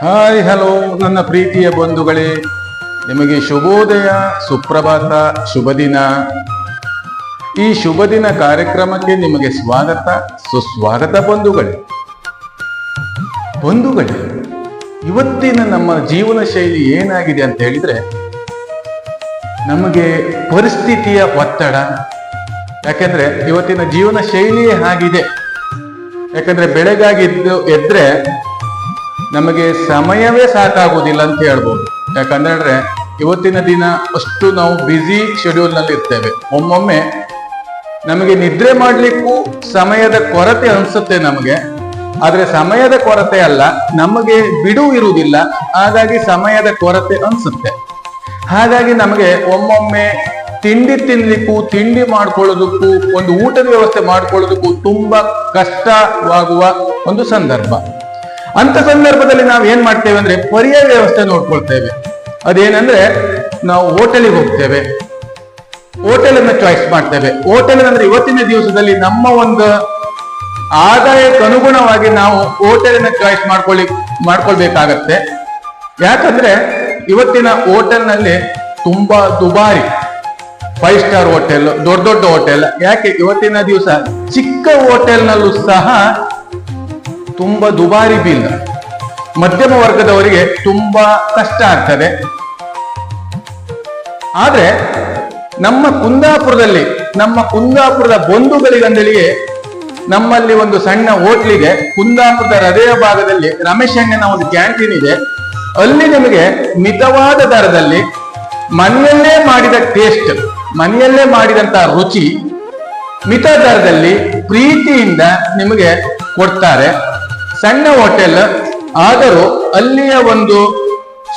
Hi hello ನನ್ನ ಪ್ರೀತಿಯ ಬಂಧುಗಳೇ, ನಿಮಗೆ ಶುಭೋದಯ, ಸುಪ್ರಭಾತ, ಶುಭ ದಿನ. ಈ ಶುಭ ದಿನ ಕಾರ್ಯಕ್ರಮಕ್ಕೆ ನಿಮಗೆ ಸ್ವಾಗತ, ಸುಸ್ವಾಗತ ಬಂಧುಗಳೇ. ಇವತ್ತಿನ ನಮ್ಮ ಜೀವನ ಶೈಲಿ ಏನಾಗಿದೆ ಅಂತ ಹೇಳಿದ್ರೆ, ನಮಗೆ ಪರಿಸ್ಥಿತಿಯ ಒತ್ತಡ. ಯಾಕೆಂದ್ರೆ ಇವತ್ತಿನ ಜೀವನ ಶೈಲಿಯೇ ಆಗಿದೆ. ಯಾಕಂದ್ರೆ ಬೆಳಗಾಗಿ ಎದ್ರೆ ನಮಗೆ ಸಮಯವೇ ಸಾಕಾಗುವುದಿಲ್ಲ ಅಂತ ಹೇಳ್ಬೋದು. ಯಾಕಂದ್ರೆ ಇವತ್ತಿನ ದಿನ ಅಷ್ಟು ನಾವು ಬ್ಯುಸಿ ಶೆಡ್ಯೂಲ್ ನಲ್ಲಿ ಇರ್ತೇವೆ. ಒಮ್ಮೊಮ್ಮೆ ನಮಗೆ ನಿದ್ರೆ ಮಾಡ್ಲಿಕ್ಕೂ ಸಮಯದ ಕೊರತೆ ಅನ್ಸುತ್ತೆ ನಮಗೆ. ಆದ್ರೆ ಸಮಯದ ಕೊರತೆ ಅಲ್ಲ, ನಮಗೆ ಬಿಡುವು ಇರುವುದಿಲ್ಲ, ಹಾಗಾಗಿ ಸಮಯದ ಕೊರತೆ ಅನ್ಸುತ್ತೆ. ಹಾಗಾಗಿ ನಮಗೆ ಒಮ್ಮೊಮ್ಮೆ ತಿಂಡಿ ತಿನ್ಲಿಕ್ಕೂ, ತಿಂಡಿ ಮಾಡ್ಕೊಳ್ಳೋದಕ್ಕೂ, ಒಂದು ಊಟದ ವ್ಯವಸ್ಥೆ ಮಾಡ್ಕೊಳ್ಳೋದಕ್ಕೂ ತುಂಬಾ ಕಷ್ಟವಾಗುವ ಒಂದು ಸಂದರ್ಭ. ಅಂತ ಸಂದರ್ಭದಲ್ಲಿ ನಾವು ಏನ್ ಮಾಡ್ತೇವೆ ಅಂದ್ರೆ ಪರ್ಯಾಯ ವ್ಯವಸ್ಥೆ ನೋಡ್ಕೊಳ್ತೇವೆ. ಅದೇನಂದ್ರೆ ನಾವು ಹೋಟೆಲಿಗೆ ಹೋಗ್ತೇವೆ, ಹೋಟೆಲ್ ಅನ್ನ ಚಾಯ್ಸ್ ಮಾಡ್ತೇವೆ. ಹೋಟೆಲ್ ಅಂದ್ರೆ ಇವತ್ತಿನ ದಿವಸದಲ್ಲಿ ನಮ್ಮ ಒಂದು ಆದಾಯಕ್ಕೆ ಅನುಗುಣವಾಗಿ ನಾವು ಹೋಟೆಲ್ ಅನ್ನ ಚಾಯ್ಸ್ ಮಾಡ್ಕೊಳ್ಬೇಕಾಗತ್ತೆ. ಯಾಕಂದ್ರೆ ಇವತ್ತಿನ ಹೋಟೆಲ್ ನಲ್ಲಿ ತುಂಬಾ ದುಬಾರಿ, 5 ಸ್ಟಾರ್ ಹೋಟೆಲ್, ದೊಡ್ಡ ದೊಡ್ಡ ಹೋಟೆಲ್. ಯಾಕೆ ಇವತ್ತಿನ ದಿವಸ ಚಿಕ್ಕ ಹೋಟೆಲ್ ನಲ್ಲೂ ಸಹ ತುಂಬಾ ದುಬಾರಿ ಬಿಲ್. ಮಧ್ಯಮ ವರ್ಗದವರಿಗೆ ತುಂಬಾ ಕಷ್ಟ ಆಗ್ತದೆ. ಆದ್ರೆ ನಮ್ಮ ಕುಂದಾಪುರದ ಬಂಧುಗಳಿಗಂದಲಿಗೆ ನಮ್ಮಲ್ಲಿ ಒಂದು ಸಣ್ಣ ಹೋಟ್ಲಿಗೆ, ಕುಂದಾಪುರದ ಹೃದಯ ಭಾಗದಲ್ಲಿ ರಮೇಶ್ ಅಣ್ಣನ ಒಂದು ಕ್ಯಾಂಟೀನ್ ಇದೆ. ಅಲ್ಲಿ ನಿಮಗೆ ಮಿತವಾದ ದರದಲ್ಲಿ ಮನೆಯಲ್ಲೇ ಮಾಡಿದ ಟೇಸ್ಟ್, ಮನೆಯಲ್ಲೇ ಮಾಡಿದಂತಹ ರುಚಿ ಮಿತ ದರದಲ್ಲಿ ಪ್ರೀತಿಯಿಂದ ನಿಮಗೆ ಕೊಡ್ತಾರೆ. ಸಣ್ಣ ಹೋಟೆಲ್ ಆದರೂ ಅಲ್ಲಿಯ ಒಂದು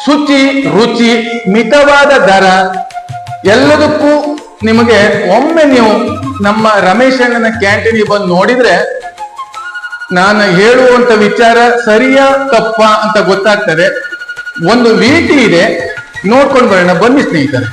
ಶುಚಿ, ರುಚಿ, ಮಿತವಾದ ದರ ಎಲ್ಲದಕ್ಕೂ ನಿಮಗೆ ಒಮ್ಮೆ ನೀವು ನಮ್ಮ ರಮೇಶ್ ಅಣ್ಣನ ಕ್ಯಾಂಟೀನ್ಗೆ ಬಂದು ನೋಡಿದ್ರೆ ನಾನು ಹೇಳುವಂತ ವಿಚಾರ ಸರಿಯಾ ತಪ್ಪಾ ಅಂತ ಗೊತ್ತಾಗ್ತದೆ. ಒಂದು ವೀಟಿ ಇದೆ, ನೋಡ್ಕೊಂಡು ಬರೋಣ ಬನ್ನಿ ಸ್ನೇಹಿತರೆ.